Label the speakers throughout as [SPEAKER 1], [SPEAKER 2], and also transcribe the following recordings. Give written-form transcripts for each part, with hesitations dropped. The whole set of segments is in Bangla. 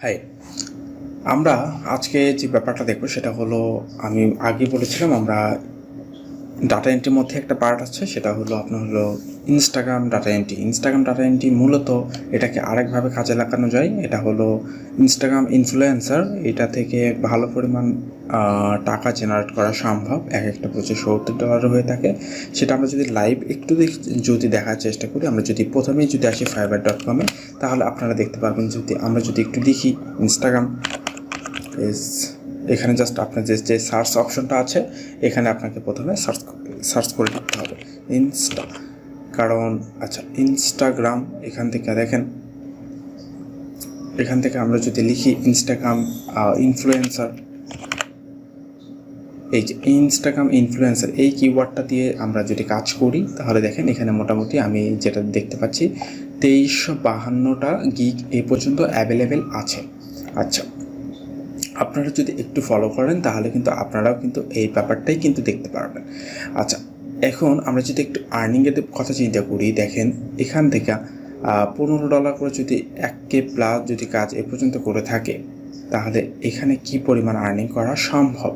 [SPEAKER 1] হাই, আমরা আজকে যে ব্যাপারটা দেখব সেটা হলো, আমি আগে বলেছিলাম আমরা ডাটা এন্ট্রির মধ্যে একটা পার্ট আছে, সেটা হলো আপনার হলো Instagram data entry. Instagram data entry মূলত এটাকে আরেকভাবে কাজে লাগানো যায়। এটা হলো ইনস্টাগ্রাম ইনফ্লুয়েন্সার, এটা থেকে ভালো পরিমাণ টাকা জেনারেট করা সম্ভব। এক একটা প্রজেক্ট $70 হয়ে থাকে। সেটা আমরা যদি লাইভ একটু যদি দেখার চেষ্টা করি, আমরা যদি প্রথমেই যদি আসি fiverr.com-এ, তাহলে আপনারা দেখতে পারবেন। আমরা যদি একটু দেখি ইনস্টাগ্রাম এখানে জাস্ট আপনার যে সার্চ অপশনটা আছে, এখানে আপনাকে প্রথমে সার্চ করে দিতে হবে কারণ ইনস্টাগ্রাম। এখান থেকে দেখেন, এখান থেকে আমরা যদি লিখি ইনস্টাগ্রাম ইনফ্লুয়েন্সার, এই যে ইনস্টাগ্রাম ইনফ্লুয়েন্সার এই কিওয়ার্ডটা দিয়ে আমরা যদি কাজ করি, তাহলে দেখেন এখানে মোটামুটি আমি যেটা দেখতে পাচ্ছি 2352টা গিগ এ পর্যন্ত অ্যাভেলেবেল আছে। আচ্ছা, আপনারা যদি একটু ফলো করেন তাহলে কিন্তু আপনারাও কিন্তু এই ব্যাপারটাই কিন্তু দেখতে পারবেন। আচ্ছা, এখন আমরা যদি একটু আর্নিংয়ের কথা চিন্তা করি, দেখেন এখান থেকে $15 করে যদি 1K প্লাস যদি কাজ এ পর্যন্ত করে থাকে, তাহলে এখানে কি পরিমাণ আর্নিং করা সম্ভব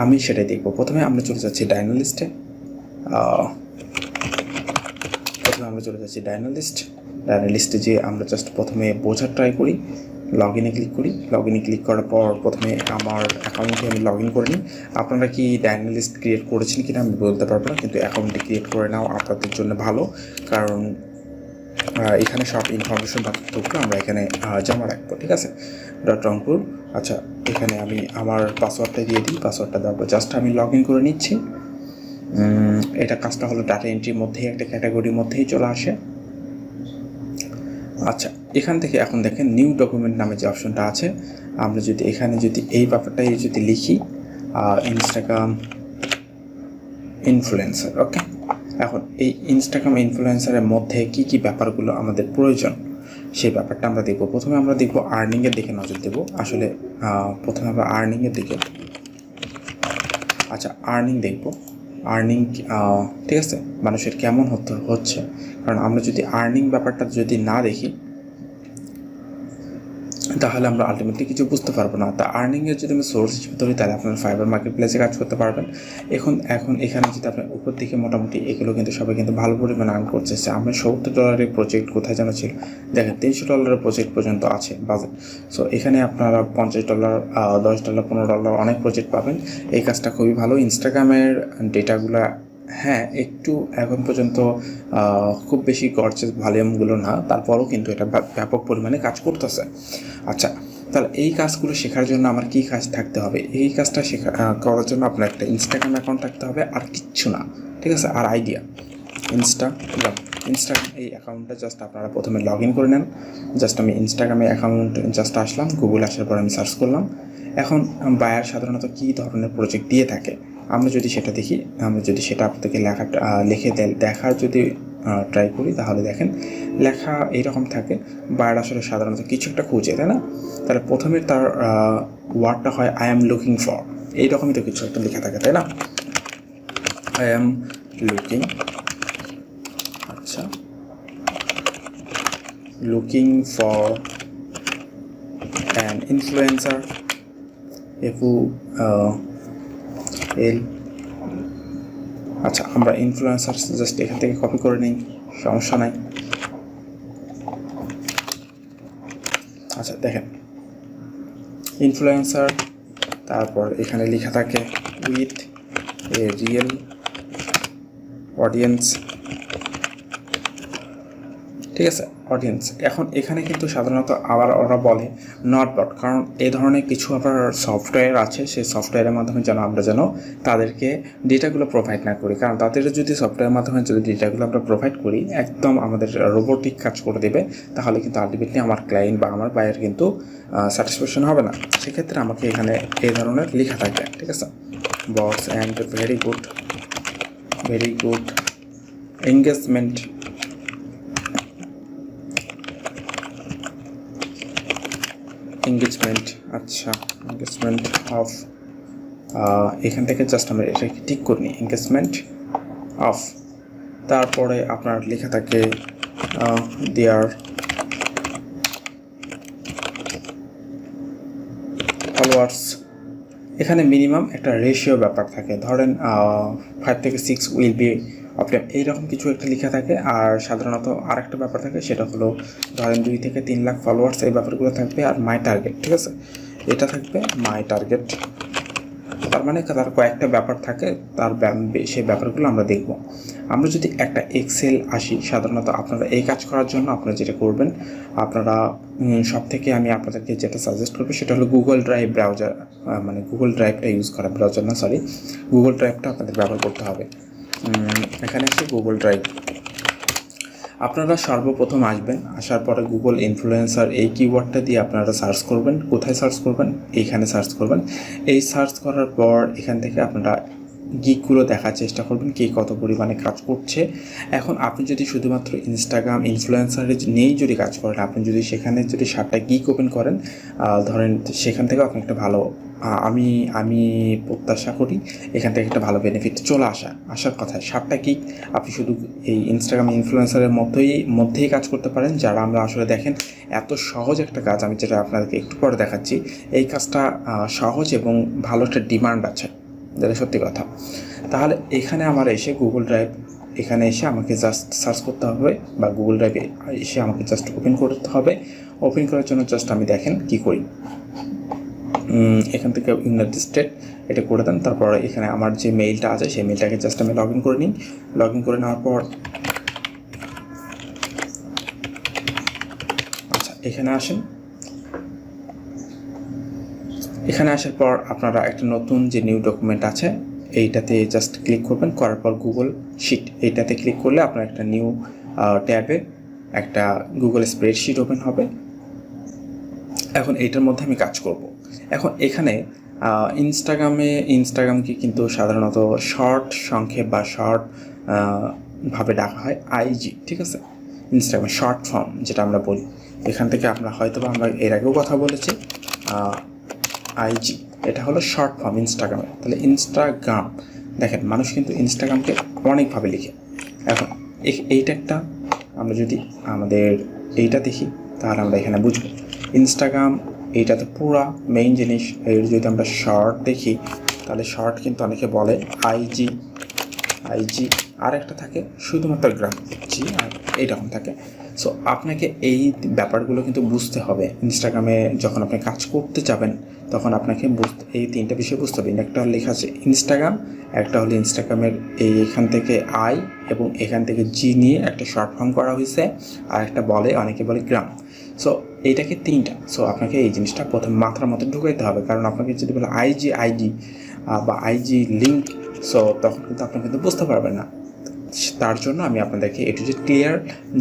[SPEAKER 1] আমি সেটাই দেখব। প্রথমে আমরা চলে যাচ্ছি ডায়নালিস্টে। ডায়নালিস্টে যে আমরা জাস্ট প্রথমে বোঝার ট্রাই করি, লগ ইনে ক্লিক করার পর প্রথমে আমার অ্যাকাউন্টে আমি লগ ইন করে নিই। আপনারা কি ডায়নালিস্ট ক্রিয়েট করেছেন কিনা আমি বলতে পারবো না, কিন্তু অ্যাকাউন্টটি ক্রিয়েট করে নাও আপনাদের জন্য ভালো, কারণ এখানে সব ইনফরমেশন বা তথ্যগুলো আমরা এখানে জমা রাখবো। ঠিক আছে, রংপুর। আচ্ছা, এখানে আমি আমার পাসওয়ার্ডটা দিয়ে দিই। পাসওয়ার্ডটা দেওয়ার পর জাস্ট আমি লগ ইন করে নিচ্ছি। এটা কাজটা হলো ডাটা এন্ট্রির মধ্যেই, একটা ক্যাটাগরির মধ্যেই চলে আসে। আচ্ছা, এখান থেকে এখন দেখেন নিউ ডকুমেন্ট নামে যে অপশনটা আছে, আমরা যদি এখানে যদি এই ব্যাপারটাই যদি লিখি ইনস্টাগ্রাম ইনফ্লুয়েন্সার। ওকে, এখন এই ইনস্টাগ্রাম ইনফ্লুয়েন্সারের মধ্যে কি কি ব্যাপারগুলো আমাদের প্রয়োজন সেই ব্যাপারটা আমরা দেখব। প্রথমে আমরা দেখব আর্নিংয়ের দিকে নজর দেব। আসলে প্রথমে আমরা আর্নিংয়ের দিকে, আচ্ছা আর্নিং দেখব। আর্নিং ঠিক আছে, মানুষের কেমন হচ্ছে, কারণ আমরা যদি আর্নিং ব্যাপারটা যদি না দেখি তাহলে আমরা আলটিমেটলি কিছু বুঝতে পারবো না। তা আর্নিংয়ের যদি আমি সোর্স হিসেবে ধরি, তাহলে আপনার ফাইবার মার্কেট প্লেসে কাজ করতে পারবেন। এখন এখানে যদি আপনার উপর দিকে মোটামুটি এগুলো কিন্তু সবাই কিন্তু ভালো পরিমাণে আর্ন করছে। আমরা $70 প্রজেক্ট কোথায় যেন ছিল, দেখেন $300 প্রজেক্ট পর্যন্ত আছে বাজেট। সো এখানে আপনারা $50, $10, $15 অনেক প্রজেক্ট পাবেন। এই কাজটা খুবই ভালো। ইনস্টাগ্রামের ডেটাগুলো হ্যাঁ একটু এখন পর্যন্ত খুব বেশি গর্জেস ভলিউমগুলো না, তারপরও কিন্তু এটা ব্যাপক পরিমাণে কাজ করতেছে। আচ্ছা, তাহলে এই কাজগুলো শেখার জন্য আমার কী কাজ থাকতে হবে? এই কাজটা করার জন্য আপনার একটা ইনস্টাগ্রাম অ্যাকাউন্ট থাকতে হবে, আর কিচ্ছু না। ঠিক আছে, আর আইডিয়া ইনস্টাগ্রাম এই অ্যাকাউন্টটা জাস্ট আপনারা প্রথমে লগ ইন করে নেন। জাস্ট আমি ইনস্টাগ্রামে অ্যাকাউন্ট জাস্ট আসলাম, গুগল আসার পর আমি সার্চ করলাম। এখন বায়ার সাধারণত কী ধরনের প্রজেক্ট দিয়ে থাকে আমরা যদি সেটা দেখি, আমরা যদি সেটা আপনাদেরকে লিখে দেখার যদি ট্রাই করি, তাহলে দেখেন লেখা এইরকম থাকে। বায়ার আসলে সাধারণত কিছু একটা খুঁজে, তাই না? তাহলে প্রথমে তার ওয়ার্ডটা হয় আই অ্যাম লুকিং ফর, এইরকমই তো কিছু একটা লেখা থাকে, তাই না? আই অ্যাম লুকিং, আচ্ছা লুকিং ফর অ্যান ইনফ্লুয়েন্সার, আচ্ছা আমরা ইনফ্লুয়েন্সার জাস্ট এখান থেকে কপি করে নিই, সমস্যা নাই। আচ্ছা দেখেন ইনফ্লুয়েন্সার, তারপর এখানে লেখা থাকে উইথ এ রিয়েল অডিয়েন্স। ঠিক আছে, অডিয়েন্স। এখন এখানে কিন্তু সাধারণত আবার ওরা বলে নট বট, কারণ এই ধরনের কিছু আবার সফটওয়্যার আছে, সেই সফটওয়্যারের মাধ্যমে যেন আমরা তাদেরকে ডেটাগুলো প্রোভাইড না করি। কারণ তাদের যদি সফটওয়্যারের মাধ্যমে যদি ডেটাগুলো আমরা প্রোভাইড করি, একদম আমাদের রোবোটিক কাজ করে দেবে, তাহলে কিন্তু আলটিমেটলি আমার ক্লায়েন্ট বা আমার বায়ার কিন্তু স্যাটিসফ্যাকশন হবে না। সেক্ষেত্রে আমাকে এখানে এই ধরনের লেখা থাকবে। ঠিক আছে, bots and very good engagement, আচ্ছা এঙ্গেজমেন্ট অফ, এখান থেকে জাস্ট আমরা এটাকে ঠিক করে নিই, এঙ্গেজমেন্ট অফ। তারপরে আপনার লেখা থাকে দেয়ার ফলোয়ার্স, এখানে মিনিমাম একটা রেশিও ব্যাপার থাকে, ধরেন 5 থেকে 6 উইল বি অপটিমাম, এইরকম কিছু একটা লেখা থাকে। আর সাধারণত আরেকটা ব্যাপার থাকে, সেটা হলো ধরেন 2 থেকে 3 লাখ ফলোয়ার্স, এই ব্যাপারগুলো থাকবে। আর মাই টার্গেট, ঠিক আছে, এটা থাকবে মাই টার্গেট। তার মানে তার কয়েকটা ব্যাপার থাকে, তার সেই ব্যাপারগুলো আমরা দেখব। আমরা যদি একটা এক্সেল আসি, সাধারণত আপনারা এই কাজ করার জন্য আপনারা যেটা করবেন, আপনারা সব থেকে আমি আপনাদেরকে যেটা সাজেস্ট করবো সেটা হলো গুগল ড্রাইভ ব্রাউজার, মানে গুগল ড্রাইভটা ইউজ করা, ব্রাউজার না সরি, গুগল ড্রাইভটা আপনাদের ব্যবহার করতে হবে। এখানে আসে গুগল ড্রাইভ, আপনারা সর্বপ্রথম আসবেন, আসার পরে গুগল ইনফ্লুয়েন্সার এই কিওয়ার্ডটা দিয়ে আপনারা সার্চ করবেন। কোথায় সার্চ করবেন? এইখানে সার্চ করবেন। এই সার্চ করার পর এখান থেকে আপনারা গিকগুলো দেখার চেষ্টা করবেন, কে কত পরিমাণে কাজ করছে। এখন আপনি যদি শুধুমাত্র ইনস্টাগ্রাম ইনফ্লুয়েন্সারে নিয়েই যদি কাজ করেন, আপনি যদি সেখানে যদি 7টা গিক ওপেন করেন, ধরেন সেখান থেকেও আপনি একটা ভালো, আমি প্রত্যাশা করি এখান থেকে একটা ভালো বেনিফিট চলে আসার কথা। 7টা গিক আপনি শুধু এই ইনস্টাগ্রাম ইনফ্লুয়েন্সারের মধ্যেই কাজ করতে পারেন, যারা আমরা আসলে দেখেন এত সহজ একটা কাজ, আমি যেটা আপনাদেরকে একটু পরে দেখাচ্ছি। এই কাজটা সহজ এবং ভালো একটা ডিমান্ড আছে, যেটা সত্যি কথা। তাহলে এখানে আমার এসে গুগল ড্রাইভ, এখানে এসে আমাকে জাস্ট সার্চ করতে হবে, বা গুগল ড্রাইভে এসে আমাকে জাস্ট ওপেন করতে হবে। ওপেন করার জন্য জাস্ট আমি দেখেন কি করি, এখান থেকে ইউনাইটেড স্টেট এটা করে দেন। তারপর এখানে আমার যে মেইলটা আছে সেই মেইলটাকে জাস্ট আমি লগ ইন করে নিই। লগ ইন করে নেওয়ার পর আচ্ছা এখানে আসেন। এখানে আসার পর আপনারা একটা নতুন যে নিউ ডকুমেন্ট আছে এইটাতে জাস্ট ক্লিক করবেন। করার পর গুগল শিট এইটাতে ক্লিক করলে আপনার একটা নিউ ট্যাবে একটা গুগল স্প্রেডশিট ওপেন হবে। এখন এইটার মধ্যে আমি কাজ করব। এখন এখানে ইনস্টাগ্রামকে কিন্তু সাধারণত শর্ট সংক্ষেপ বা শর্ট ভাবে ডাকা হয় আইজি, ঠিক আছে, ইনস্টাগ্রাম শর্ট ফর্ম যেটা আমরা বলি। এখান থেকে আমরা হয়তো বা আমরা এর আগেও কথা বলেছি, আইজি এটা হলো শর্ট ফর্ম ইনস্টাগ্রামে। তাহলে ইনস্টাগ্রাম দেখেন, মানুষ কিন্তু ইনস্টাগ্রামকে অনেকভাবে লিখে। এখন এইটা একটা, আমরা যদি আমাদের এইটা দেখি তাহলে আমরা এখানে বুঝবো ইনস্টাগ্রাম এইটা তো পুরা মেইন জিনিস। এর যদি আমরা শর্ট দেখি তাহলে শর্ট কিন্তু অনেকে বলে আইজি, আর একটা থাকে শুধুমাত্র গ্রাম জি, আর এইরকম থাকে। সো আপনাকে এই ব্যাপারগুলো কিন্তু বুঝতে হবে। ইনস্টাগ্রামে যখন আপনি কাজ করতে যাবেন তখন আপনাকে এই 3টা বিষয় বুঝতে হবে। একটা লেখা আছে ইনস্টাগ্রাম, একটা হলো ইনস্টাগ্রামের এখান থেকে আই এবং এখান থেকে জি নিয়ে একটা শর্ট ফর্ম করা হয়েছে, আর একটা অনেকে বলে গ্রাম। সো এইটাকে 3টা। সো আপনাকে এই জিনিসটা প্রথম মাথার মধ্যে ঢুকাইতে হবে, কারণ আপনাকে যদি বলে আইজি আইডি বা আইজি লিঙ্ক, সো তখন কিন্তু আপনি কিন্তু বুঝতে পারবেন না। তার জন্য আমি আপনাদেরকে একটু যে ক্লিয়ার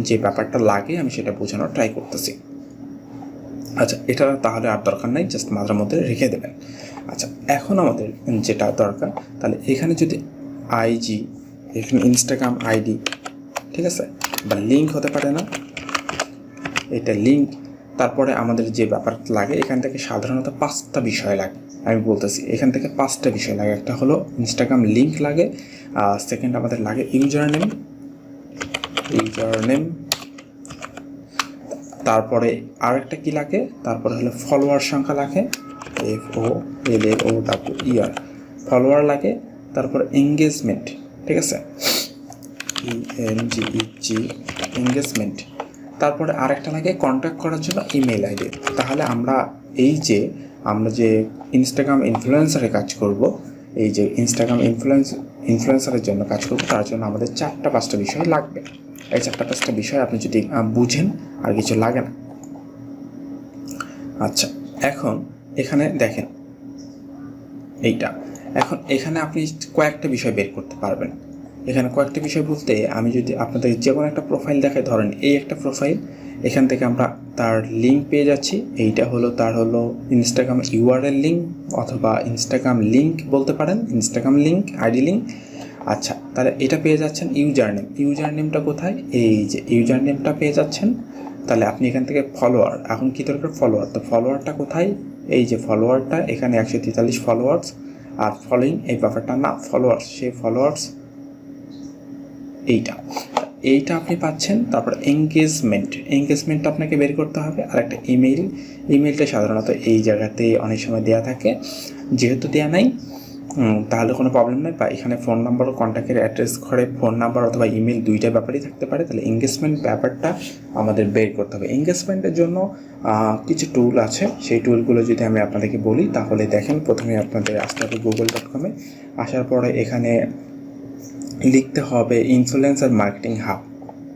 [SPEAKER 1] যে ব্যাপারটা লাগে আমি সেটা বোঝানোর ট্রাই করতেছি। আচ্ছা এটা তাহলে আর দরকার নাই, জাস্ট মাথার মধ্যে রেখে দেবেন। আচ্ছা এখন আমাদের যেটা দরকার, তাহলে এখানে যদি আইজি, এখানে ইনস্টাগ্রাম আইডি, ঠিক আছে, বা লিঙ্ক হতে পারে না, এটা লিঙ্ক। তারপরে আমাদের যে ব্যাপার লাগে এখান থেকে সাধারণত 5টা বিষয় লাগে, আমি বলতেছি এখান থেকে 5টা বিষয় লাগে। একটা হলো ইনস্টাগ্রাম লিঙ্ক লাগে, সেকেন্ড আমাদের লাগে ইউজার নেম, তারপরে আর একটা কী লাগে, তারপরে হলো ফলোয়ার সংখ্যা লাগে, FOLLOWER ফলোয়ার লাগে, তারপর এঙ্গেজমেন্ট, ঠিক আছে, ENGEG এঙ্গেজমেন্ট। তারপরে আরেকটা লাগে কন্ট্যাক্ট করার জন্য ইমেল আইডি। তাহলে আমরা যে ইনস্টাগ্রাম ইনফ্লুয়েন্সারে কাজ করব, এই যে ইনস্টাগ্রাম ইনফ্লুয়েন্সারের জন্য কাজ করব, তার জন্য আমাদের 4-5টা বিষয় লাগবে। এই 4-5টা বিষয় আপনি যদি বুঝেন আর কিছু লাগে না। আচ্ছা এখন এখানে দেখেন এইটা, এখন এখানে আপনি কয়েকটা বিষয় বের করতে পারবেন। এখানে কয়েকটা বিষয় বলতে আমি যদি আপনাদের যে কোনো একটা প্রোফাইল দেখাই, ধরেন এই একটা প্রোফাইল, এখান থেকে আমরা তার লিঙ্ক পেয়ে যাচ্ছি। এইটা হলো তার ইনস্টাগ্রাম ইউআরএল লিঙ্ক অথবা ইনস্টাগ্রাম লিঙ্ক বলতে পারেন, ইনস্টাগ্রাম লিঙ্ক, আইডি লিঙ্ক। আচ্ছা তাহলে এটা পেয়ে যাচ্ছেন ইউজার নেমটা কোথায়, এই যে ইউজার নেমটা পেয়ে যাচ্ছেন। তাহলে আপনি এখান থেকে ফলোয়ার, এখন কী দরকার ফলোয়ার, তো ফলোয়ারটা কোথায়, এই যে ফলোয়ারটা এখানে 143 ফলোয়ার্স, আর ফলোইং এই ব্যাপারটা না, ফলোয়ার্স, সেই ফলোয়ার্স এইটা। এইটা আপনি পাচ্ছেন। তারপর এঙ্গেজমেন্টটা আপনাকে বের করতে হবে। আর একটা ইমেলটা সাধারণত এই জায়গাতে অনেক সময় দেওয়া থাকে, যেহেতু দেওয়া নাই তাহলে কোনো প্রবলেম নেই। বা এখানে ফোন নাম্বার ও কন্ট্যাক্টের অ্যাড্রেস ঘরে ফোন নাম্বার অথবা ইমেল দুইটা ব্যাপারই থাকতে পারে। তাহলে এঙ্গেজমেন্ট ব্যাপারটা আমাদের বের করতে হবে। এঙ্গেজমেন্টের জন্য কিছু টুল আছে, সেই টুলগুলো যদি আমি আপনাদেরকে বলি তাহলে দেখেন, প্রথমে আপনাদের আসতে হবে google.com-এ। আসার পরে এখানে লিখতে হবে ইনফ্লুয়েন্সার মার্কেটিং হাব,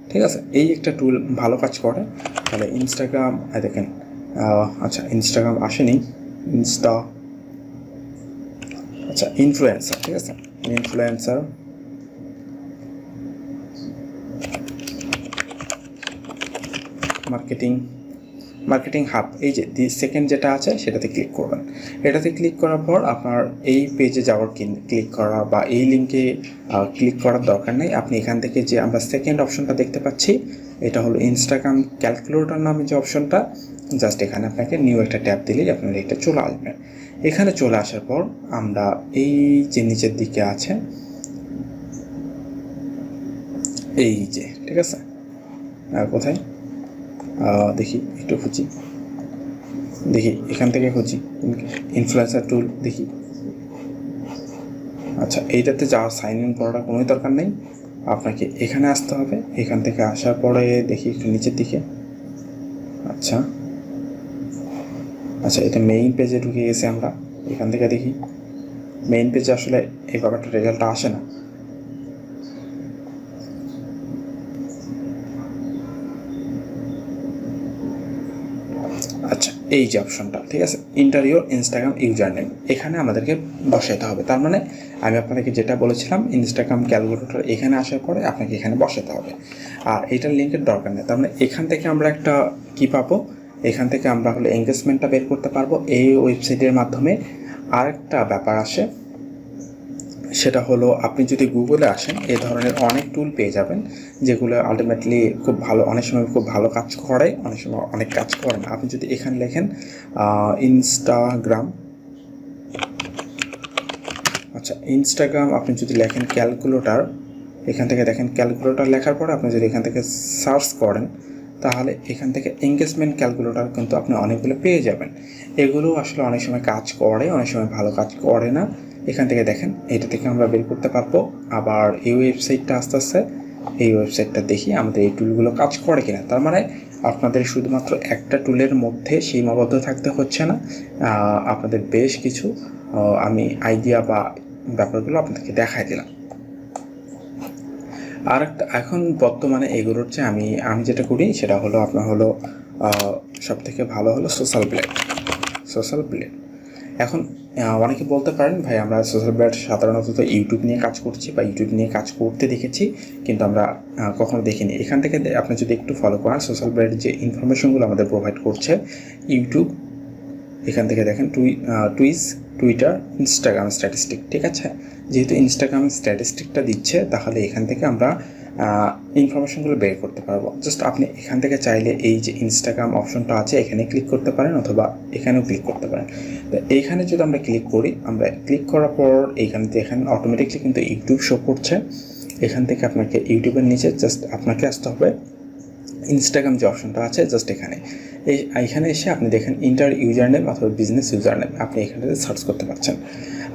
[SPEAKER 1] ঠিক আছে। এই একটা টুল ভালো কাজ করে। তাহলে ইনস্টাগ্রাম দেখেন, আচ্ছা ইনস্টাগ্রাম আসেনি, আচ্ছা ইনফ্লুয়েন্সার, ঠিক আছে, ইনফ্লুয়েন্সার মার্কেটিং হাব, এই যে সেকেন্ড যেটা আছে সেটাতে ক্লিক করবেন। এটাতে ক্লিক করার পর আপনার এই পেজে যাওয়ার ক্লিক করা বা এই লিঙ্কে ক্লিক করার দরকার নেই। আপনি এখান থেকে যে আমরা সেকেন্ড অপশনটা দেখতে পাচ্ছি, এটা হলো ইনস্টাগ্রাম ক্যালকুলেটর নামে যে অপশনটা, জাস্ট এখানে আপনাকে নিউ একটা ট্যাব দিলেই আপনার এটা চলে আসবে। এখানে চলে আসার পর আমরা এই যে নিচের দিকে আছে এই যে, ঠিক আছে, কোথায় দেখি একটু দেখি এখান থেকে খুঁজি ইনফ্লুয়েন্সার টুল দেখি। আচ্ছা এইটাতে যাওয়া সাইন ইন করাটা কোনোই দরকার নেই, আপনাকে এখানে আসতে হবে। এখান থেকে আসার পরে দেখি একটু নিচের দিকে, আচ্ছা এটা মেইন পেজে ঢুকে গেছে। আমরা এখান থেকে দেখি মেইন পেজে আসলে এই ব্যাপারটা রেজাল্টটা আসে না। আচ্ছা এই যে অপশনটা, ঠিক আছে, enter your Instagram user name, এখানে আমাদেরকে বসাতে হবে। তার মানে আমি আপনাদেরকে যেটা বলেছিলাম ইনস্টাগ্রাম ক্যালকুলেটর, এখানে আসার পরে আপনাকে এখানে বসাতে হবে। আর এটার লিঙ্কের দরকার নেই। তার মানে এখান থেকে আমরা একটা কী পাবো, এখান থেকে আমরা হলো এঙ্গেজমেন্টটা বের করতে পারবো এই ওয়েবসাইটের মাধ্যমে। আরেকটা ব্যাপার আসে, সেটা হলো আপনি যদি গুগলে আসেন এই ধরনের অনেক টুল পেয়ে যাবেন, যেগুলো আলটিমেটলি খুব ভালো, অনেক সময় খুব ভালো কাজ করে, অনেক সময় অনেক কাজ করে না। আপনি যদি এখানে লেখেন ইনস্টাগ্রাম, আচ্ছা ইনস্টাগ্রাম আপনি যদি লেখেন ক্যালকুলেটর, এখান থেকে দেখেন ক্যালকুলেটর লেখার পরে আপনি যদি এখান থেকে সার্চ করেন তাহলে এখান থেকে এঙ্গেজমেন্ট ক্যালকুলেটর কিন্তু আপনি অনেকগুলো পেয়ে যাবেন। এগুলো আসলে অনেক সময় কাজ করে, অনেক সময় ভালো কাজ করে না। এখান থেকে দেখেন এটা থেকে আমরা বের করতে পারবো। আবার এই ওয়েবসাইটটা আস্তে আস্তে এই ওয়েবসাইটটা দেখি আমাদের এই টুলগুলো কাজ করে কিনা। তার মানে আপনাদের শুধুমাত্র একটা টুলের মধ্যে সীমাবদ্ধ থাকতে হচ্ছে না, আপনাদের বেশ কিছু আমি আইডিয়া বা ব্যাপারগুলো আপনাদেরকে দেখাই দিলাম। আর একটা এখন বর্তমানে এগুলোর চেয়ে আমি যেটা করি সেটা হলো আপনার হলো সব থেকে ভালো হলো সোশ্যাল ব্লেড। এখন অনেকে বলতে পারেন ভাই আমরা সোশ্যাল ব্লেড সাধারণত ইউটিউব নিয়ে কাজ করছি বা ইউটিউব নিয়ে কাজ করতে দেখেছি, কিন্তু আমরা কখনো দেখিনি। এখান থেকে আপনি যদি একটু ফলো করেন সোশ্যাল ব্লেড যে ইনফরমেশনগুলো আমাদের প্রোভাইড করছে ইউটিউব, এখান থেকে দেখেন টুইটার, ইনস্টাগ্রাম স্ট্যাটিস্টিক, ঠিক আছে। যেহেতু ইনস্টাগ্রাম স্ট্যাটিস্টিকটা দিচ্ছে তাহলে এখান থেকে আমরা ইনফরমেশনগুলো বের করতে পারবো। জাস্ট আপনি এখান থেকে চাইলে এই যে ইনস্টাগ্রাম অপশনটা আছে এখানে ক্লিক করতে পারেন অথবা এখানেও ক্লিক করতে পারেন। তো এইখানে যদি আমরা ক্লিক করি, আমরা ক্লিক করার পর এখানে অটোমেটিকলি কিন্তু ইউটিউব শো করছে। এখান থেকে আপনাকে ইউটিউবের নিচে জাস্ট আপনাকে আসতে হবে ইনস্টাগ্রাম যে অপশনটা আছে, জাস্ট এইখানে এসে আপনি দেখেন ইন্টার ইউজার নেম অথবা বিজনেস ইউজার নেম, আপনি এখানে সার্চ করতে পারছেন।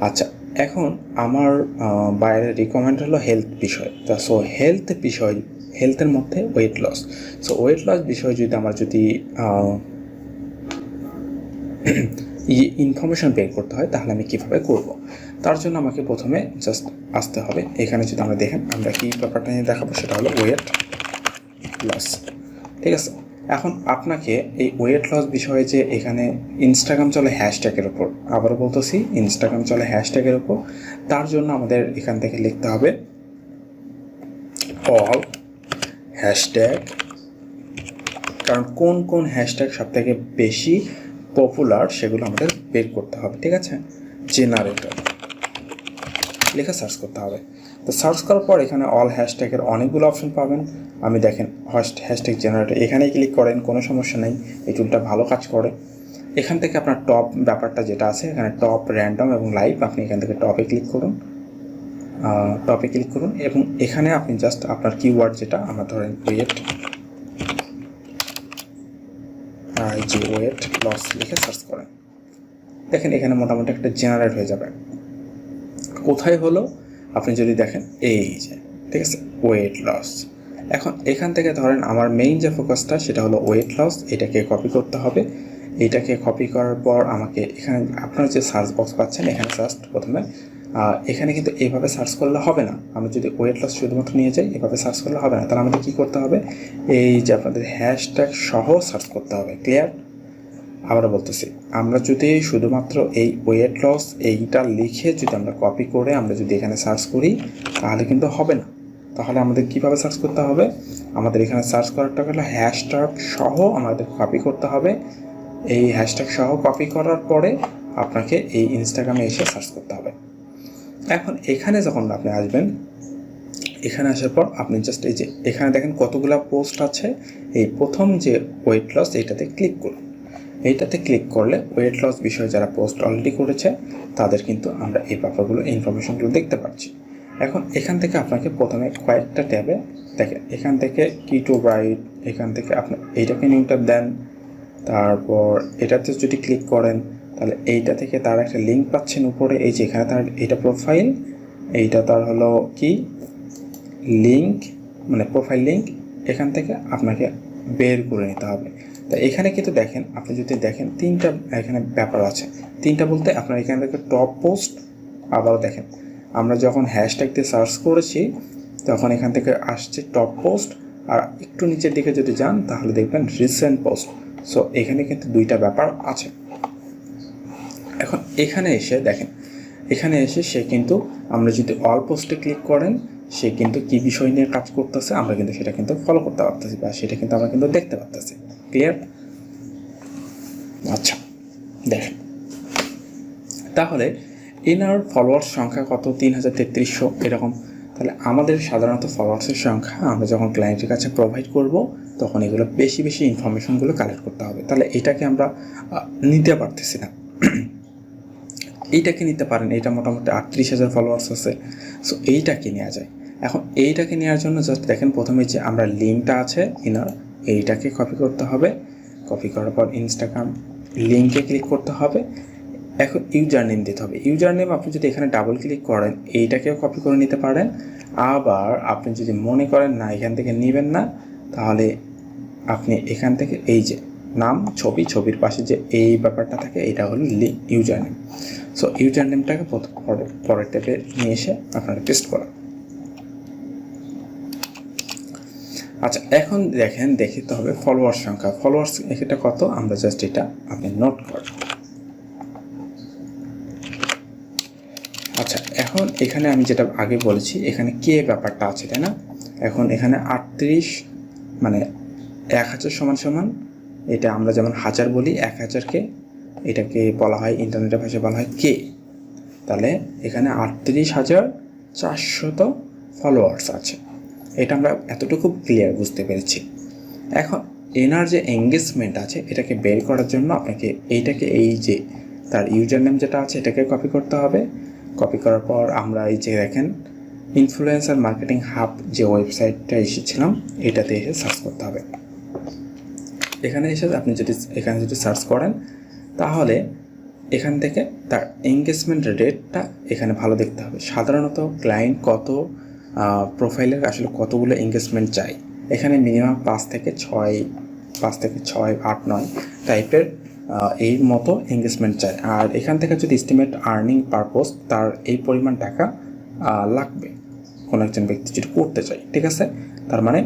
[SPEAKER 1] আচ্ছা এখন আমার বাইরের রিকমেন্ড হলো হেলথ বিষয়। তা সো হেলথের মধ্যে weight loss. So weight loss বিষয়ে যদি ইনফরমেশন বের করতে হয় তাহলে আমি কীভাবে করব, তার জন্য আমাকে প্রথমে জাস্ট আসতে হবে। এখানে যদি আমরা দেখেন আমরা কী ব্যাপারটা নিয়ে দেখাবো সেটা হলো ওয়েট লস, ঠিক আছে। এখন আপনাকে এই ওয়েট লস বিষয়ে যে এখানে ইনস্টাগ্রাম চলে হ্যাশট্যাগের ওপর, আবারও বলতেছি ইনস্টাগ্রাম চলে হ্যাশট্যাগের ওপর, তার জন্য আমাদের এখান থেকে লিখতে হবে অল হ্যাশট্যাগ, কারণ কোন হ্যাশট্যাগ সব থেকে বেশি পপুলার সেগুলো আমাদের বের করতে হবে, ঠিক আছে। জেনারেটর লেখা সার্চ করতে হবে। তো সার্চ করার পর এখানে অল হ্যাশট্যাগের অনেকগুলো অপশন পাবেন। আমি দেখেন হ্যাশট্যাগ জেনারেটর, এখানেই ক্লিক করেন, কোনো সমস্যা নেই, এই টুলটা ভালো কাজ করে। এখান থেকে আপনার টপ ব্যাপারটা যেটা আছে এখানে টপ, র্যান্ডম এবং লাইভ, আপনি এখান থেকে টপে ক্লিক করুন। টপে ক্লিক করুন এবং এখানে আপনি জাস্ট আপনার কিওয়ার্ড যেটা আমরা ধরেন ওয়েট লস লিখে সার্চ করেন। দেখেন এখানে মোটামুটি একটা জেনারেট হয়ে যাবে। কোথায় হলো আপনি যদি দেখেন এই যে, ঠিক আছে, ওয়েট লস। এখন এখান থেকে ধরেন আমার মেইন যে ফোকাসটা সেটা হলো ওয়েট লস, এটাকে কপি করতে হবে। এইটাকে কপি করার পর আমাকে এখানে আপনার যে সার্চ বক্স পাচ্ছেন এখানে জাস্ট প্রথমে এখানে কিন্তু এইভাবে সার্চ করলে হবে না। আমরা যদি ওয়েট লস শুধুমাত্র নিয়ে যাই এভাবে সার্চ করলে হবে না, তাহলে আমাদের কী করতে হবে, এই যে আপনাদের হ্যাশট্যাগ সহ সার্চ করতে হবে। ক্লিয়ার? আবারও বলতেছি, আমরা যদি শুধুমাত্র এই ওয়েট লস এইটা লিখে যদি আমরা কপি করে আমরা যদি এখানে সার্চ করি তাহলে কিন্তু হবে না। তাহলে আমাদের কীভাবে সার্চ করতে হবে, আমাদের এখানে সার্চ করাটা হলো হ্যাশট্যাগ সহ আমাদের কপি করতে হবে। এই হ্যাশট্যাগ সহ কপি করার পরে আপনাকে এই ইনস্টাগ্রামে এসে সার্চ করতে হবে। এখন এখানে যখন আপনি আসবেন, এখানে আসার পর আপনি জাস্ট এই যে এখানে দেখেন কতগুলো পোস্ট আছে, এই প্রথম যে ওয়েট লস এইটাতে ক্লিক করুন। এইটাতে ক্লিক করলে ওয়েট লস বিষয়ে যারা পোস্ট অলরেডি করেছে তাদের কিন্তু আমরা এই ব্যাপারগুলো ইনফরমেশনগুলো দেখতে পাচ্ছি। এখন এখান থেকে আপনাকে প্রথমে কয়েকটা ট্যাবে দেখেন, এখান থেকে কিটো ব্রাইট, এখান থেকে আপনি এইটাকে নিউ ট্যাব দেন, তারপর এটাতে যদি ক্লিক করেন তাহলে এইটা থেকে তার একটা লিঙ্ক পাচ্ছেন উপরে, এই যে এখানে তার এইটা প্রোফাইল, এইটা তার হলো কি লিঙ্ক, মানে প্রোফাইল লিঙ্ক, এখান থেকে আপনাকে বের করে নিতে হবে। তা এখানে কিন্তু দেখেন, আপনি যদি দেখেন তিনটা এখানে ব্যাপার আছে। তিনটা বলতে আপনার এখানে থেকে টপ পোস্ট, আবারও দেখেন আমরা যখন হ্যাশট্যাগ দিয়ে সার্চ করেছি তখন এখান থেকে আসছে টপ পোস্ট, আর একটু নিচের দিকে যদি যান তাহলে দেখবেন রিসেন্ট পোস্ট। সো এখানে কিন্তু দুইটা ব্যাপার আছে। এখন এখানে এসে দেখেন, এখানে এসে সে কিন্তু আমরা যদি অল পোস্টে ক্লিক করেন সে কিন্তু কী বিষয় নিয়ে কাজ করতেছে আমরা কিন্তু সেটা কিন্তু ফলো করতে পারতেছি বা সেটা কিন্তু আমরা কিন্তু দেখতে পারতেছি। ক্লিয়ার? আচ্ছা, দেখেন তাহলে এনার ফলোয়ার্স সংখ্যা কত, 3300 এরকম। তাহলে আমাদের সাধারণত ফলোয়ার্সের সংখ্যা আমরা যখন ক্লায়েন্টের কাছে প্রোভাইড করব তখন এগুলো বেশি বেশি ইনফরমেশনগুলো কালেক্ট করতে হবে। তাহলে এটাকে আমরা নিতে পারতেছি না, এইটাকে নিতে পারেন। এটা মোটামুটি 38,000 ফলোয়ার্স আছে, সো এইটাকে নেওয়া যায়। এখন এইটাকে নেওয়ার জন্য জাস্ট দেখেন প্রথমে যে আমরা লিঙ্কটা আছে ইনার, এইটাকে কপি করতে হবে। কপি করার পর ইনস্টাগ্রাম লিঙ্কে ক্লিক করতে হবে। এখন ইউজার নেম দিতে হবে। ইউজার নেম আপনি যদি এখানে ডাবল ক্লিক করেন এইটাকেও কপি করে নিতে পারেন। আবার আপনি যদি মনে করেন না এখান থেকে নেবেন না, তাহলে আপনি এখান থেকে এই যে নাম, ছবির পাশে যে এই ব্যাপারটা থাকে এটা হলো ইউজার নেম। সো ইউজার নেমটাকে পরের ট্যাবে নিয়ে এসে আপনারা পেস্ট করেন। আচ্ছা, এখন দেখেন দেখিতে হবে ফলোয়ার্স সংখ্যা। ফলোয়ার্স এটা কত আমরা জাস্ট এটা আপনি নোট করেন। আচ্ছা, এখন এখানে আমি যেটা আগে বলেছি এখানে কে ব্যাপারটা আছে, তাই না? এখন এখানে 38 মানে 1000 সমান সমান, এটা আমরা যেমন 1000 বলি 1000কে এটাকে বলা হয় ইন্টারনেটের ভাষায় বলা হয় কে। তাহলে এখানে 38,400 ফলোয়ার্স আছে, এটা আমরা এতটুকু ক্লিয়ার বুঝতে পেরেছি। এখন এনার যে এঙ্গেজমেন্ট আছে এটাকে বের করার জন্য আপনাকে এইটাকে এই যে তার ইউজার নেম যেটা আছে এটাকে কপি করতে হবে। কপি করার পর আমরা এই যে দেখেন ইনফ্লুয়েন্সার মার্কেটিং হাব যে ওয়েবসাইটটা এসেছিলাম এটাতে এসে সার্চ করতে হবে। এখানে এসে আপনি যদি সার্চ করেন তাহলে এখান থেকে তার এঙ্গেজমেন্ট রেটটা এখানে ভালো দেখতে হবে। সাধারণত ক্লায়েন্ট কত প্রোফাইলের আসলে কতগুলো এঙ্গেজমেন্ট চাই, এখানে মিনিমাম 5 থেকে 6, 8, 9 টাইপের এই মতো এঙ্গেজমেন্ট চাই। আর এখান থেকে যদি এস্টিমেট আর্নিং পারপোজ তার এই পরিমাণ টাকা লাগবে কোনো একজন ব্যক্তি যদি করতে চায়, ঠিক আছে? তার মানে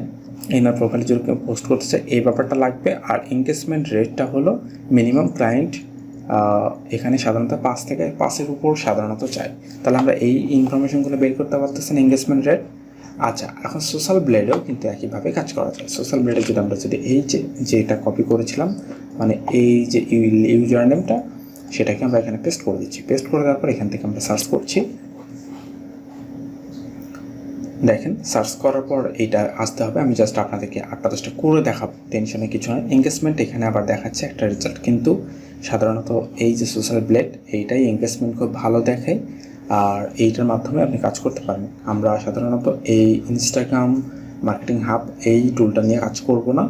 [SPEAKER 1] এনার প্রোফাইলে যদি পোস্ট করতে চায় এই ব্যাপারটা লাগবে। আর এঙ্গেজমেন্ট রেটটা হলো মিনিমাম ক্লায়েন্ট এখানে সাধারণত 5 থেকে 5-এর উপর সাধারণত চাই। তাহলে আমরা এই ইনফরমেশনগুলো বের করতে পারতেছেন এঙ্গেজমেন্ট রেট। আচ্ছা, এখন সোশ্যাল ব্লেডেও কিন্তু একইভাবে কাজ করা যায়। সোশ্যাল ব্লেডে যদি আমরা এই যেটা কপি করেছিলাম মানে এই যে ইউজার নেমটা সেটাকে আমরা এখানে পেস্ট করে দিচ্ছি। পেস্ট করে দেওয়ার পর এখান থেকে আমরা সার্চ করছি। দেখেন সার্চ করার পর এইটা আসতে হবে। আমি জাস্ট আপনাদেরকে 8-10টা করে দেখাবো, টেনশনে কিছু নয়। এঙ্গেজমেন্ট এখানে আবার দেখাচ্ছে একটা রেজাল্ট, কিন্তু সাধারণত এই যে সোশ্যাল ব্লেড এইটাই এঙ্গেজমেন্ট খুব ভালো দেখায়। আর এইটার মাধ্যমে আপনি কাজ করতে পারেন। আমরা সাধারণত এই ইনস্টাগ্রাম মার্কেটিং হাব এই টুলটা নিয়ে কাজ করব না।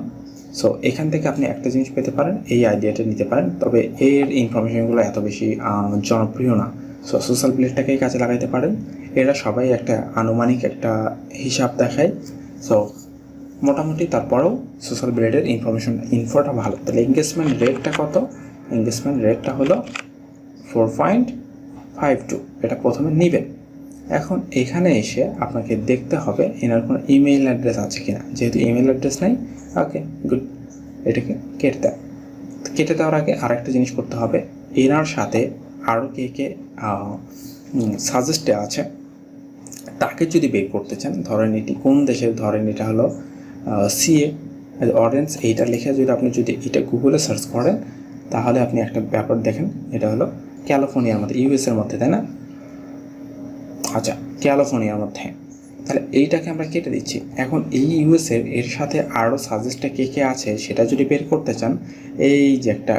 [SPEAKER 1] সো এখান থেকে আপনি একটা জিনিস পেতে পারেন, এই আইডিয়াটা নিতে পারেন, তবে এর ইনফরমেশনগুলো এত বেশি জনপ্রিয় না। সো সোশ্যাল প্লেটটাকেই কাজে লাগাইতে পারেন। এরা সবাই একটা আনুমানিক একটা হিসাব দেখায়। সো মোটামুটি তারপরেও সোশ্যাল ব্লেডের ইনফোটা ভালো। তাহলে এঙ্গেজমেন্ট রেটটা কত? এঙ্গেজমেন্ট রেটটা হলো 4.52। এটা প্রথমে নেবেন। এখন এখানে এসে আপনাকে দেখতে হবে এনার কোনো ইমেইল অ্যাড্রেস আছে কিনা। যেহেতু ইমেইল অ্যাড্রেস নাই, ওকে গুড, এটাকে কেটে দেয়। কেটে দেওয়ার আগে আরেকটা জিনিস করতে হবে, এনার সাথে আরও কে কে সাজেস্টে আছে তাকে যদি বের করতে চান, ধরেন এটি কোন দেশের, ধরেন এটা হলো সিএ অরেঞ্জ, এইটা লিখে যদি আপনি যদি এটা গুগলে সার্চ করেন তাহলে আপনি একটা ব্যাপার দেখেন, এটা হলো ক্যালিফোর্নিয়ার মধ্যে, ইউএসের মধ্যে, তাই না? আচ্ছা, ক্যালিফোর্নিয়ার মধ্যে। তাহলে এইটাকে আমরা কেটে দিচ্ছি। এখন এই ইউএসের এর সাথে আরও সাজেস্টে কে কে আছে সেটা যদি বের করতে চান, এই যে একটা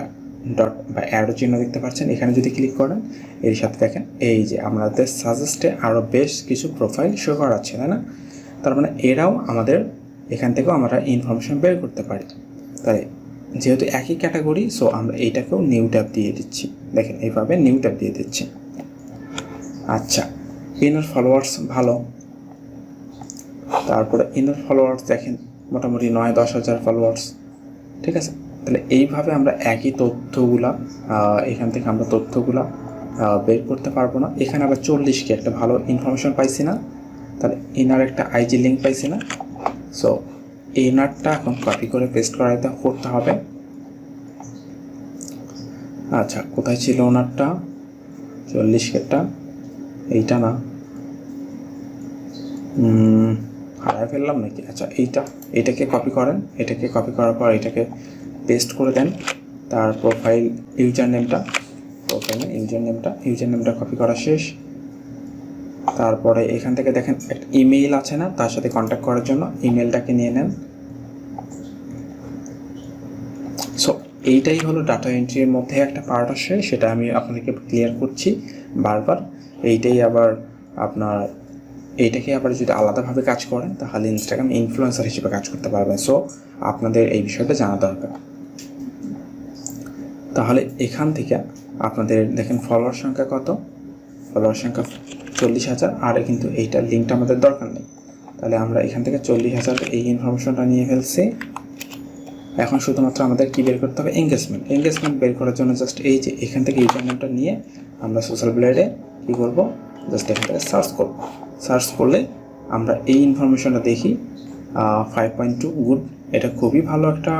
[SPEAKER 1] ডট বা অ্যারো চিহ্ন দেখতে পাচ্ছেন, এখানে যদি ক্লিক করেন এর সাথে দেখেন এই যে আমাদের সাজেস্টে আরও বেশ কিছু প্রোফাইল শো করাচ্ছে, তাই না? তার মানে এরাও আমাদের এখান থেকেও আমরা ইনফরমেশন বের করতে পারি। তাই যেহেতু একই ক্যাটাগরি, সো আমরা এইটাকেও নিউ ট্যাব দিয়ে দিচ্ছি। দেখেন এইভাবে নিউ ট্যাব দিয়ে দিচ্ছি। আচ্ছা, ইনার ফলোয়ার্স ভালো। তারপরে ইনার ফলোয়ার্স দেখেন মোটামুটি 9-10 হাজার ফলোয়ার্স, ঠিক আছে? তাহলে এইভাবে আমরা একই তথ্যগুলা এখান থেকে আমরা তথ্যগুলা বের করতে পারবো না। এখানে আবার 40কে একটা ভালো ইনফরমেশন পাইছি না, তাহলে ইনার একটা আইজি লিঙ্ক পাইছি না। সো ইনারটা এখন কপি করে পেস্ট করতে হবে। আচ্ছা, কোথায় ছিল ওনারটা? 40কেটা, এইটা না, হারায় ফেললাম নাকি? আচ্ছা, এইটাকে কপি করেন, এটাকে কপি করার পর এটাকে পেস্ট করে দেন। তার প্রোফাইল ইউজার নেমটা কপি করা শেষ। তারপরে এখান থেকে দেখেন একটা ইমেইল আছে না, তার সাথে কন্ট্যাক্ট করার জন্য ইমেলটাকে নিয়ে নেন। সো এইটাই হলো ডাটা এন্ট্রির মধ্যে একটা পার্ট আসে, সেটা আমি আপনাদেরকে ক্লিয়ার করছি বারবার। এইটাকে আবার যদি আলাদাভাবে কাজ করেন তাহলে ইনস্টাগ্রাম ইনফ্লুয়েন্সার হিসেবে কাজ করতে পারবেন। সো আপনাদের এই বিষয়টা জানা দরকার। তাহলে এখান থেকে আপনাদের দেখেন ফলোয়ার সংখ্যা কত? ফলোয়ার সংখ্যা 40,000। আর কিন্তু এইটার লিঙ্কটা আমাদের দরকার নেই। তাহলে আমরা এখান থেকে 40,000 এই ইনফরমেশনটা নিয়ে ফেলছি। এখন শুধুমাত্র আমাদের কি বের করতে হবে? এঙ্গেজমেন্ট বের করার জন্য জাস্ট এই যে এখান থেকে ইউজার নেমটা নিয়ে আমরা সোশ্যাল ব্লেডে কী করব, জাস্ট এখান থেকে সার্চ করলে আমরা এই ইনফরমেশনটা দেখি। 5.2 গুড, এটা খুবই ভালো একটা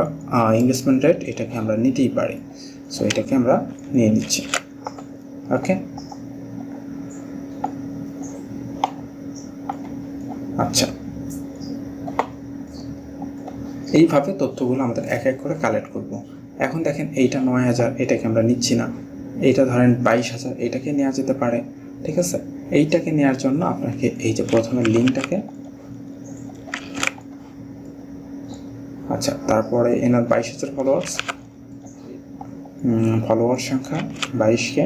[SPEAKER 1] এঙ্গেজমেন্ট রেট, এটাকে আমরা নিতেই পারি। সো এটাকে আমরা নিয়ে নিচ্ছি। ওকে, আচ্ছা, এইভাবে তথ্যগুলো আমাদের এক এক করে কালেক্ট করব। এখন দেখেন এইটা 9,000, এটাকে আমরা নিচ্ছি না। এইটা ধরেন 22,000, এটাকে নেওয়া যেতে পারে, ঠিক আছে? এইটাকে নেওয়ার জন্য আপনাকে এই যে প্রথমে লিঙ্কটাকে, আচ্ছা, তারপরে এনার 22,000 ফলোয়ার সংখ্যা 22কে।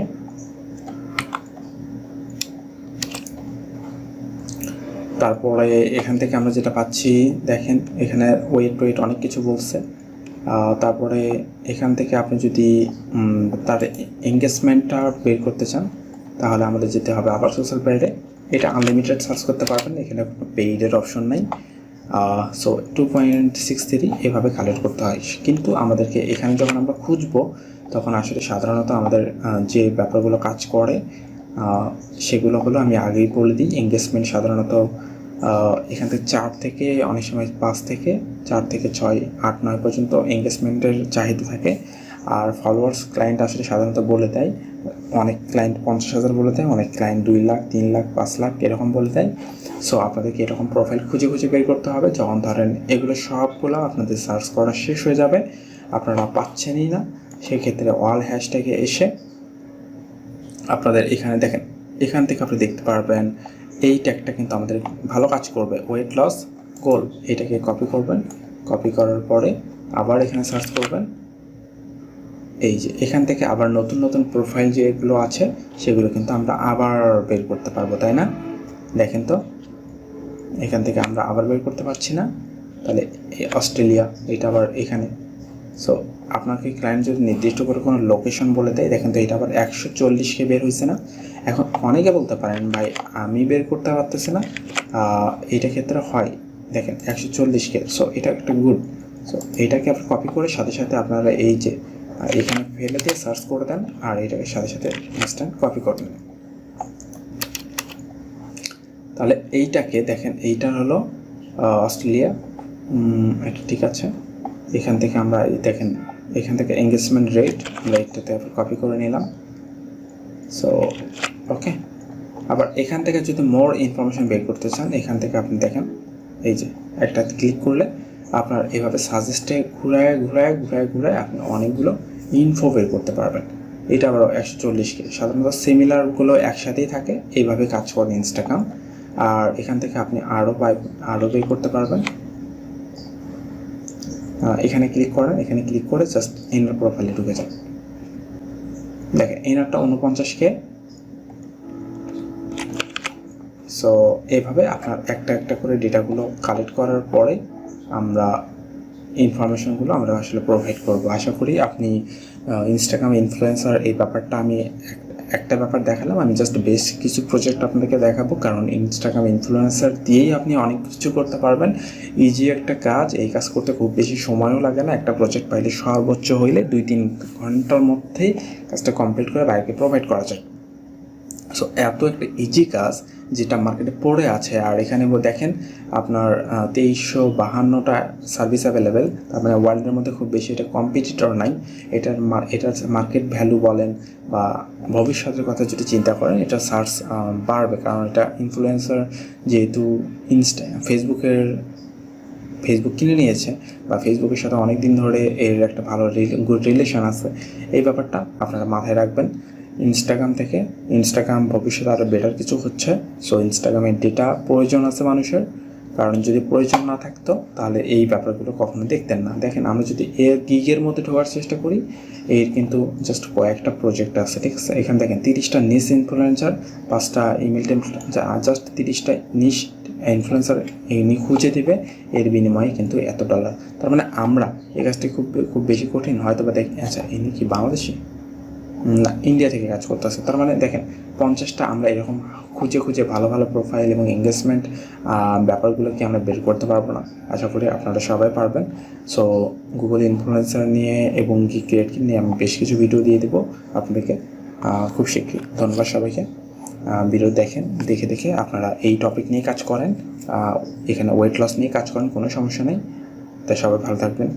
[SPEAKER 1] তারপরে এখান থেকে আমরা যেটা পাচ্ছি দেখেন এখানে ওয়েট অনেক কিছু বলছে। তারপরে এখান থেকে আপনি যদি তার এঙ্গেজমেন্টটা বের করতে চান তাহলে আমাদের যেতে হবে আবার সোশ্যাল ব্লেডে। এটা আনলিমিটেড সার্চ করতে পারবেন, এখানে কোনো পেইডের অপশন নাই। সো 2.63 এভাবে কালেক্ট করতে হয়। কিন্তু আমাদেরকে এখানে যখন আমরা খুঁজবো তখন আসলে সাধারণত আমাদের যে ব্যাপারগুলো কাজ করে সেগুলো হলো, আমি আগেই বলে দিই। এঙ্গেজমেন্ট সাধারণত এখান থেকে 4 থেকে অনেক সময় 5 থেকে 4 থেকে 6, 8, 9 পর্যন্ত এঙ্গেজমেন্টের চাহিদা থাকে। আর ফলোয়ার্স ক্লায়েন্ট আসলে সাধারণত বলে দেয়, অনেক ক্লায়েন্ট 50,000 বলে দেয়, অনেক ক্লায়েন্ট 2 লাখ, 3 লাখ, 5 লাখ এরকম বলে দেয়। সো আপনাদেরকে এরকম প্রোফাইল খুঁজে বের করতে হবে। যখন ধরেন এগুলো সবগুলো আপনাদের সার্চ করা শেষ হয়ে যাবে, আপনারা পাচ্ছেনই না, সেক্ষেত্রে অল হ্যাশট্যাগে এসে আপনাদের এখানে দেখেন, এখান থেকে আপনি দেখতে পারবেন এই ট্যাগটা কিন্তু আমাদের ভালো কাজ করবে, ওয়েট লস গোল। এটাকে কপি করবেন, কপি করার পরে আবার এখানে সার্চ করবেন, এই যে এখান থেকে আবার নতুন নতুন প্রোফাইল যেগুলো আছে সেগুলো কিন্তু আমরা আবার বের করতে পারবো, তাই না? দেখেন তো, এখান থেকে আমরা আবার বের করতে পারছি না। তাহলে অস্ট্রেলিয়া, এটা আবার এখানে। সো আপনাকে ক্লায়েন্ট যদি নির্দিষ্ট করে কোনো লোকেশন বলে দেয়, দেখেন তো এটা আবার 140K বের হয়েছে না? এখন অনেকে বলতে পারেন ভাই আমি বের করতে পারতেছি না, এইটা ক্ষেত্রে হয়। দেখেন 140K, সো এটা একটা গুড। সো এইটাকে আপনি কপি করে সাথে সাথে আপনারা এই যে এখানে ফেলে দিয়ে সার্চ করে দেন, আর এটাকে সাথে সাথে ইনস্ট্যান্ট কপি করে নেন। তাহলে এইটাকে দেখেন, এইটা হলো অস্ট্রেলিয়া, এটা ঠিক আছে। এখান থেকে আমরা দেখেন এখান থেকে এঙ্গেজমেন্ট রেট আমরা এইটাতে কপি করে নিলাম। সো ওকে, আবার এখান থেকে যদি মোর ইনফরমেশন বের করতে চান, এখান থেকে আপনি দেখেন এই যে একটা ক্লিক করলে আপনার এভাবে সাজেস্টে ঘুরায় ঘুরায় ঘুরায় ঘুরায় আপনি অনেকগুলো ইনফো বের করতে পারবেন। এটা আবার 140K। সাধারণত সিমিলারগুলো একসাথেই থাকে, এইভাবে কাজ করে ইনস্টাগ্রাম। আর এখান থেকে আপনি আরও বের করতে পারবেন। এখানে ক্লিক করেন, এখানে ক্লিক করে জাস্ট ইনার প্রোফাইলে ঢুকে যান। দেখেন ইনারটা 49K। সো এইভাবে আপনার একটা একটা করে ডেটাগুলো কালেক্ট করার পরে আমরা ইনফরমেশনগুলো আমরা আসলে প্রোভাইড করব। আশা করি আপনি ইনস্টাগ্রাম ইনফ্লুয়েন্সার এই ব্যাপারটা আমি একটা ব্যাপার দেখালাম, আমি জাস্ট বেশ কিছু প্রজেক্ট আপনাদেরকে দেখাবো, কারণ ইনস্টাগ্রাম ইনফ্লুয়েন্সার দিয়েই আপনি অনেক কিছু করতে পারবেন। ইজি একটা কাজ, এই কাজ করতে খুব বেশি সময়ও লাগে না। একটা প্রজেক্ট পাইলে সর্বোচ্চ হইলে 2-3 ঘন্টার মধ্যেই কাজটা কমপ্লিট করে বাইরে প্রোভাইড করা যায়। সো এত একটা ইজি কাজ যেটা মার্কেটে পড়ে আছে, আর এখানে দেখেন আপনার 2352টা সার্ভিস অ্যাভেলেবেল। তার মানে ওয়ার্ল্ডের মধ্যে খুব বেশি এটা কম্পিটিটর নাই। এটার মার্কেট ভ্যালু বলেন বা ভবিষ্যতের কথা যদি চিন্তা করেন, এটা সার্চ বাড়বে, কারণ এটা ইনফ্লুয়েন্সার যেহেতু ফেসবুক কিনে নিয়েছে বা ফেসবুকের সাথে অনেক দিন ধরে এর একটা ভালো গুড রিলেশন আছে। এই ব্যাপারটা আপনারা মাথায় রাখবেন। ইনস্টাগ্রাম ভবিষ্যতে আরও বেটার কিছু হচ্ছে। সো ইনস্টাগ্রামের ডেটা প্রয়োজন আছে মানুষের, কারণ যদি প্রয়োজন না থাকতো তাহলে এই ব্যাপারগুলো কখনো দেখতেন না। দেখেন আমরা যদি এর গিগের মধ্যে ঢোকার চেষ্টা করি, এর কিন্তু জাস্ট কয়েকটা প্রজেক্ট আছে, ঠিক আছে? এখানে দেখেন 30টা নিশ ইনফ্লুয়েন্সার, 5টা ইমেল টেমপ্লেট, জাস্ট 30টা নিশ ইনফ্লুয়েন্সার এমনি খুঁজে দিবে, এর বিনিময়ে কিন্তু $এত। তার মানে আমরা এই কাজটি খুব বেশি কঠিন হয়তো বা দেখি। আচ্ছা, ইনি কি বাংলাদেশি না ইন্ডিয়া থেকে কাজ করতেছে? তার মানে দেখেন 50টা আমরা এরকম খুঁজে খুঁজে ভালো ভালো প্রোফাইল এবং এঙ্গেজমেন্ট ব্যাপারগুলোকে আমরা বের করতে পারবো না। আশা করি আপনারা সবাই পারবেন। সো গুগল ইনফ্লুয়েন্সার নিয়ে এবং গিগ ক্রিয়েটর নিয়ে আমি বেশ কিছু ভিডিও দিয়ে দেবো আপনাদেরকে খুব শীঘ্রই। ধন্যবাদ সবাইকে। ভিডিও দেখে আপনারা এই টপিক নিয়ে কাজ করেন, এখানে ওয়েট লস নিয়ে কাজ করেন, কোনো সমস্যা নেই। তাই সবাই ভালো থাকবেন।